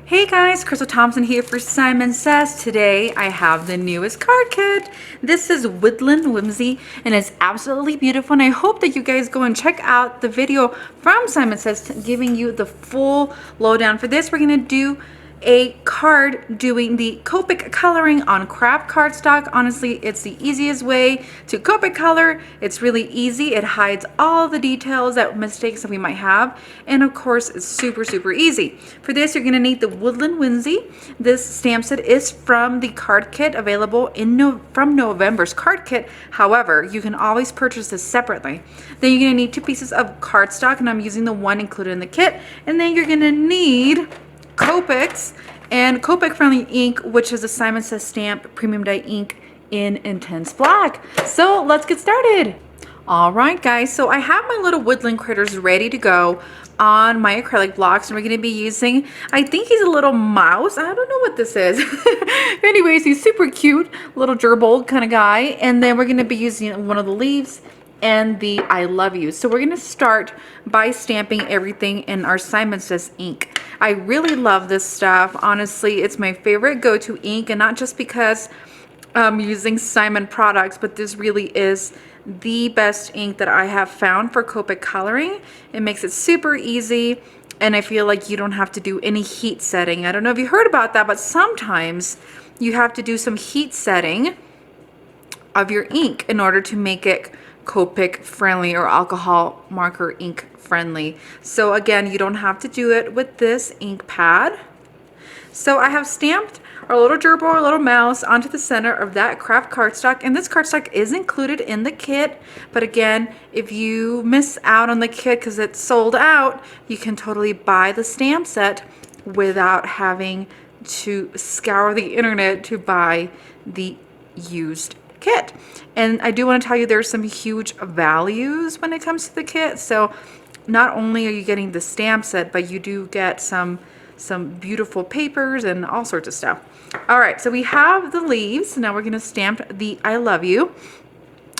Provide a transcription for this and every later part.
Hey guys, Crystal Thompson here for Simon Says. Today I have the newest card kit. This is Woodland Whimsy and it's absolutely beautiful, and I hope that you guys go and check out the video from Simon Says giving you the full lowdown. For this, we're going to do a card doing the Copic coloring on Kraft cardstock. Honestly, it's the easiest way to Copic color. It's really easy. It hides all the details, that mistakes that we might have, and of course it's super easy. For this, you're going to need the Woodland Whimsy. This stamp set is from the card kit available from November's card kit. However, you can always purchase this separately. Then you're going to need 2 pieces of cardstock, and I'm using the one included in the kit. And then you're going to need Copics and Copic friendly ink, which is a Simon Says stamp premium dye ink in intense black. So let's get started. All right guys, so I have my little woodland critters ready to go on my acrylic blocks, and we're going to be using, I think he's a little mouse. I don't know what this is. Anyways, he's super cute, little gerbil kind of guy. And then we're going to be using one of the leaves and the I love you. So we're going to start by stamping everything in our Simon Says ink. I really love this stuff. Honestly, it's my favorite go-to ink, and not just because I'm using Simon products, but this really is the best ink that I have found for Copic coloring. It makes it super easy, and I feel like you don't have to do any heat setting. I don't know if you heard about that, but sometimes you have to do some heat setting of your ink in order to make it Copic friendly or alcohol marker ink friendly. So again, you don't have to do it with this ink pad. So I have stamped our little gerbil, our little mouse, onto the center of that Kraft cardstock, and this cardstock is included in the kit. But again, if you miss out on the kit because it's sold out, you can totally buy the stamp set without having to scour the internet to buy the used kit. And I do want to tell you there's some huge values when it comes to the kit. So not only are you getting the stamp set, but you do get some beautiful papers and all sorts of stuff. All right, so we have the leaves. Now we're going to stamp the I love you.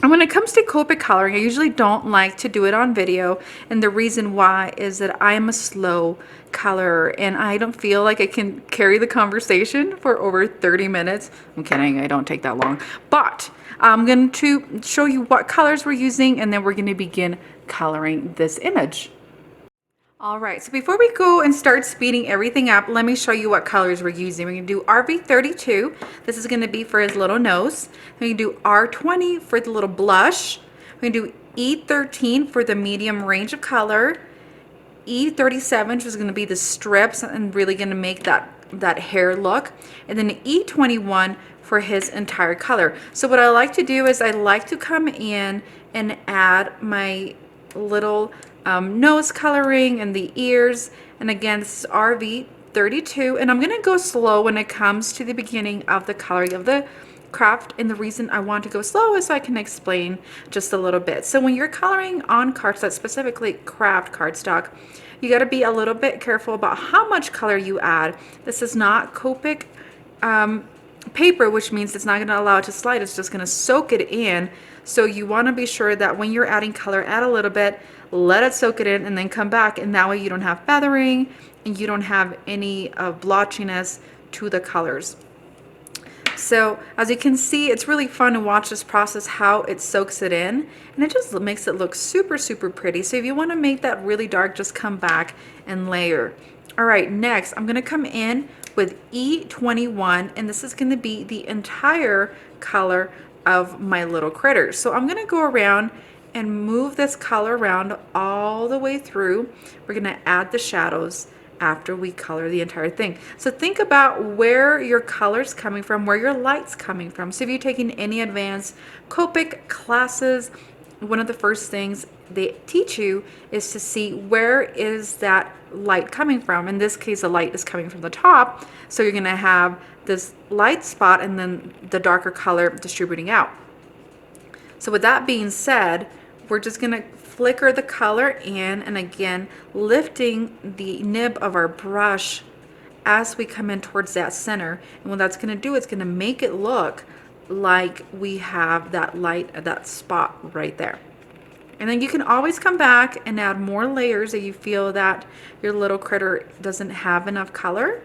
And when it comes to Copic coloring, I usually don't like to do it on video, and the reason why is that I'm a slow colorer and I don't feel like I can carry the conversation for over 30 minutes. I'm kidding, I don't take that long, but I'm going to show you what colors we're using, and then we're going to begin coloring this image. All right, so before we go and start speeding everything up, let me show you what colors we're using. We're going to do RV32. This is going to be for his little nose. We're going to do R20 for the little blush. We're going to do E13 for the medium range of color. E37, which is going to be the strips and really going to make that hair look. And then E21 for his entire color. So what I like to do is I like to come in and add my little nose coloring and the ears. And again, this is RV32, and I'm going to go slow when it comes to the beginning of the coloring of the Kraft, and the reason I want to go slow is so I can explain just a little bit. So when you're coloring on cardstock, specifically Kraft cardstock, you got to be a little bit careful about how much color you add. This is not Copic paper, which means it's not going to allow it to slide. It's just going to soak it in. So you want to be sure that when you're adding color, add a little bit, let it soak it in, and then come back, and that way you don't have feathering and you don't have any blotchiness to the colors. So as you can see, it's really fun to watch this process, how it soaks it in, and it just makes it look super pretty. So if you want to make that really dark, just come back and layer. All right, next I'm going to come in with E21, and this is going to be the entire color of my little critters. So I'm going to go around and move this color around all the way through. We're going to add the shadows after we color the entire thing. So think about where your color's coming from, where your light's coming from. So if you're taking any advanced Copic classes, one of the first things they teach you is to see where is that light coming from. In this case, the light is coming from the top, so you're going to have this light spot and then the darker color distributing out. So with that being said, we're just going to flicker the color in, and again lifting the nib of our brush as we come in towards that center. And what that's going to do, it's going to make it look like we have that light at that spot right there. And then you can always come back and add more layers if you feel that your little critter doesn't have enough color.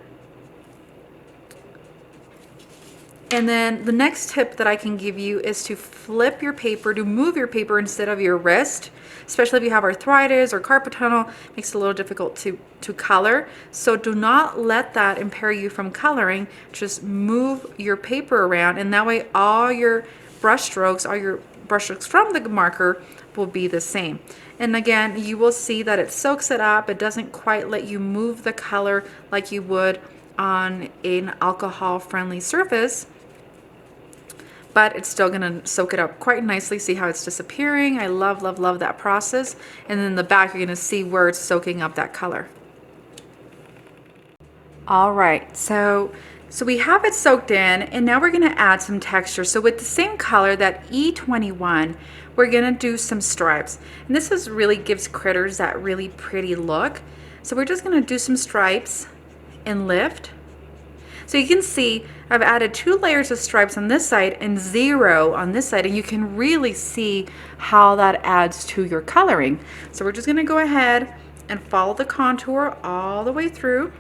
And then the next tip that I can give you is to flip your paper, to move your paper instead of your wrist, especially if you have arthritis or carpal tunnel. It makes it a little difficult to color. So do not let that impair you from coloring. Just move your paper around, and that way all your brush strokes from the marker will be the same. And again, you will see that it soaks it up. It doesn't quite let you move the color like you would on an alcohol-friendly surface, but it's still gonna soak it up quite nicely. See how it's disappearing? I love, love, love that process. And then in the back, you're gonna see where it's soaking up that color. All right, so we have it soaked in, and now we're gonna add some texture. So with the same color, that E21, we're gonna do some stripes. And this really gives critters that really pretty look. So we're just gonna do some stripes and lift. So you can see I've added 2 layers of stripes on this side and 0 on this side, and you can really see how that adds to your coloring. So we're just gonna go ahead and follow the contour all the way through,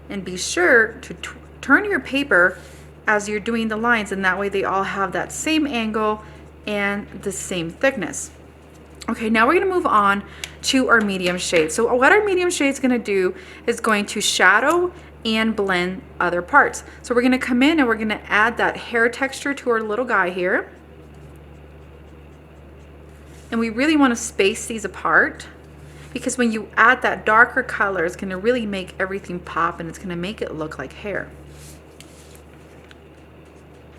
and be sure to turn your paper as you're doing the lines, and that way they all have that same angle and the same thickness. Okay, now we're gonna move on to our medium shade. So what our medium shade is gonna do is going to shadow and blend other parts. So we're gonna come in and we're gonna add that hair texture to our little guy here. And we really wanna space these apart, because when you add that darker color, it's gonna really make everything pop, and it's gonna make it look like hair.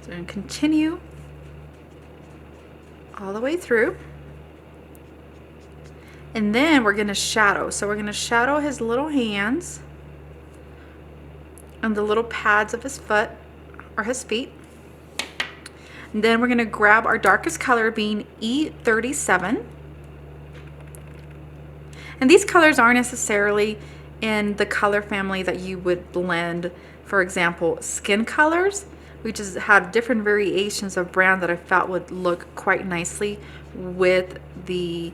So we're gonna continue all the way through. And then we're gonna shadow. So we're gonna shadow his little hands and the little pads of his foot or his feet. And then we're gonna grab our darkest color, being E37. And these colors aren't necessarily in the color family that you would blend, for example, skin colors. We just had different variations of brown that I felt would look quite nicely with the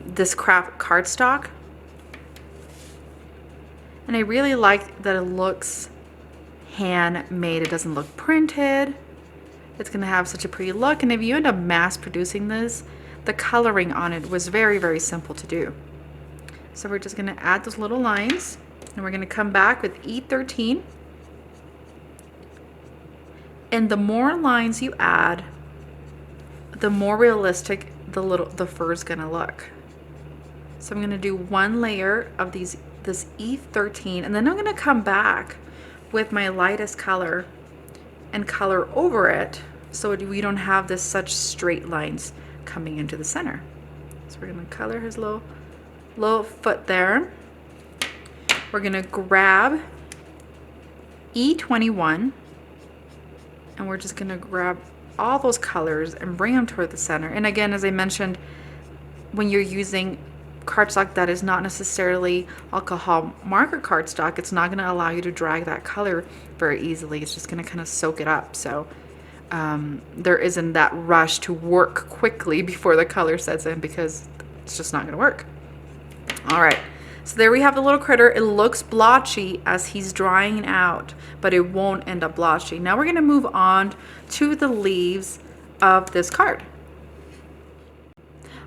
this Kraft cardstock. And I really like that it looks handmade. It doesn't look printed. It's gonna have such a pretty look. And if you end up mass producing this, the coloring on it was very, very simple to do. So we're just gonna add those little lines, and we're gonna come back with E13. And the more lines you add, the more realistic the fur is gonna look. So I'm gonna do 1 layer of this E13, and then I'm gonna come back with my lightest color and color over it, so we don't have this such straight lines coming into the center. So we're gonna color his little foot there. We're gonna grab E21, and we're just gonna grab all those colors and bring them toward the center. And again, as I mentioned, when you're using cardstock that is not necessarily alcohol marker cardstock, it's not gonna allow you to drag that color very easily. It's just gonna kind of soak it up. So there isn't that rush to work quickly before the color sets in, because it's just not gonna work. All right, so there we have the little critter. It looks blotchy as he's drying out, but it won't end up blotchy. Now we're gonna move on to the leaves of this card.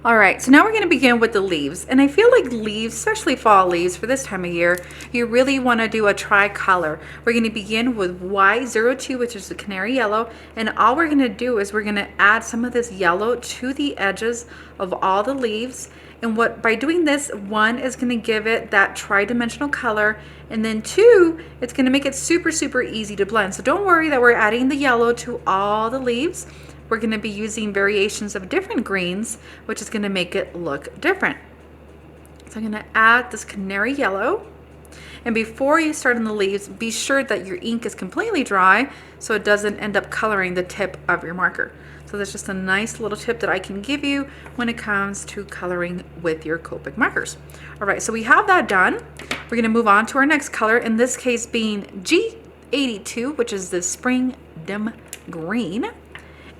All right, so now we're gonna begin with the leaves. And I feel like leaves, especially fall leaves for this time of year, you really wanna do a tri-color. We're gonna begin with Y02, which is the canary yellow. And all we're gonna do is we're gonna add some of this yellow to the edges of all the leaves. And by doing this, 1 is gonna give it that tri-dimensional color, and then 2, it's gonna make it super, super easy to blend. So don't worry that we're adding the yellow to all the leaves. We're gonna be using variations of different greens, which is gonna make it look different. So I'm gonna add this canary yellow. And before you start on the leaves, be sure that your ink is completely dry so it doesn't end up coloring the tip of your marker. So that's just a nice little tip that I can give you when it comes to coloring with your Copic markers. All right, so we have that done. We're gonna move on to our next color, in this case being G82, which is the Spring Dim Green.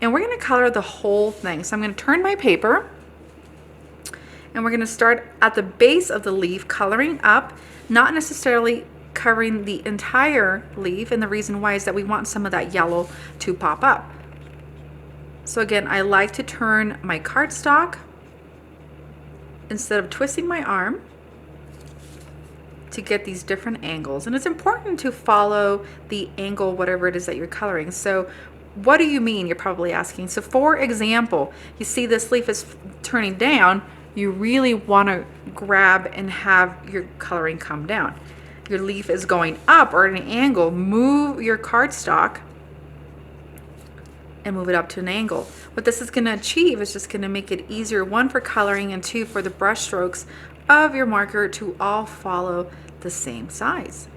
And we're gonna color the whole thing. So I'm gonna turn my paper, and we're gonna start at the base of the leaf, coloring up, not necessarily covering the entire leaf, and the reason why is that we want some of that yellow to pop up. So again, I like to turn my cardstock instead of twisting my arm to get these different angles. And it's important to follow the angle, whatever it is that you're coloring. So what do you mean, you're probably asking? So for example, you see this leaf is turning down, you really want to grab and have your coloring come down. Your leaf is going up or at an angle, move your cardstock and move it up to an angle. What this is going to achieve is just going to make it easier, one, for coloring, and two, for the brush strokes of your marker to all follow the same size.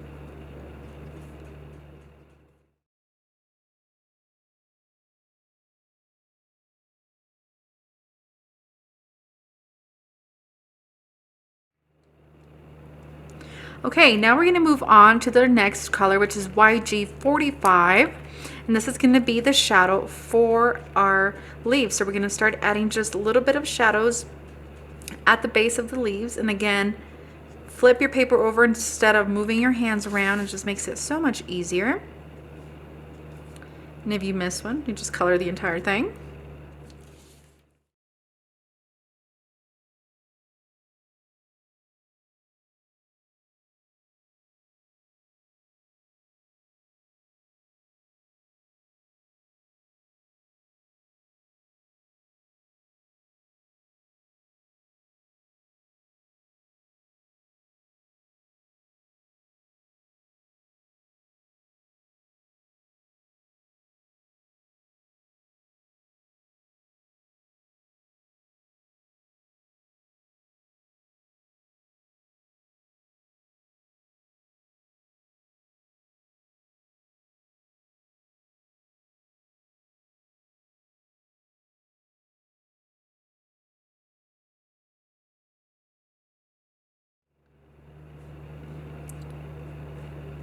Okay, now we're going to move on to the next color, which is YG45, and this is going to be the shadow for our leaves. So we're going to start adding just a little bit of shadows at the base of the leaves, and again, flip your paper over instead of moving your hands around. It just makes it so much easier. And if you miss one, you just color the entire thing.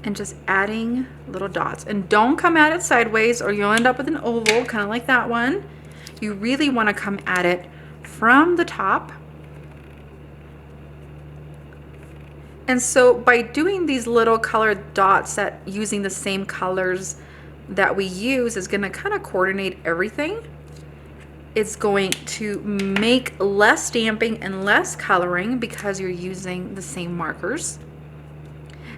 And just adding little dots, and don't come at it sideways or you'll end up with an oval kind of like that one. You really want to come at it from the top. And so by doing these little colored dots, that using the same colors that we use is going to kind of coordinate everything. It's going to make less stamping and less coloring because you're using the same markers.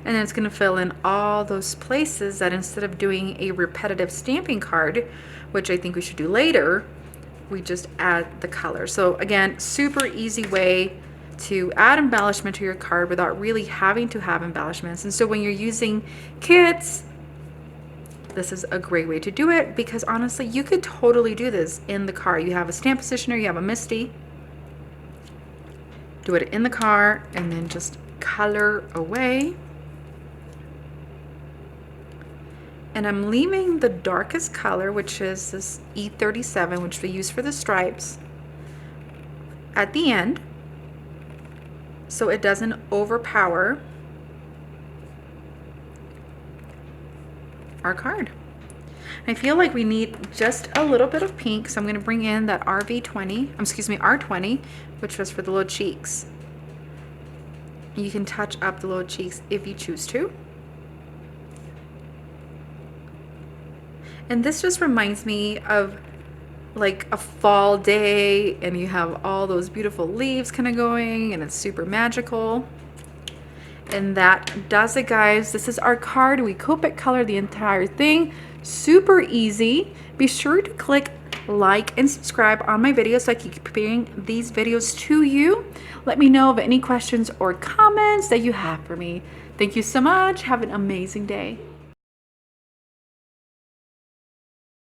And then it's going to fill in all those places that instead of doing a repetitive stamping card, which I think we should do later, we just add the color. So again, super easy way to add embellishment to your card without really having to have embellishments. And so when you're using kits, this is a great way to do it, because honestly, you could totally do this in the car. You have a stamp positioner, you have a MISTI, do it in the car, and then just color away. And I'm leaving the darkest color, which is this E37, which we use for the stripes, at the end, so it doesn't overpower our card. I feel like we need just a little bit of pink, so I'm going to bring in that R20, which was for the little cheeks. You can touch up the little cheeks if you choose to. And this just reminds me of like a fall day, and you have all those beautiful leaves kind of going, and it's super magical. And that does it, guys. This is our card. We Copic color the entire thing. Super easy. Be sure to click like and subscribe on my videos so I keep preparing these videos to you. Let me know of any questions or comments that you have for me. Thank you so much. Have an amazing day.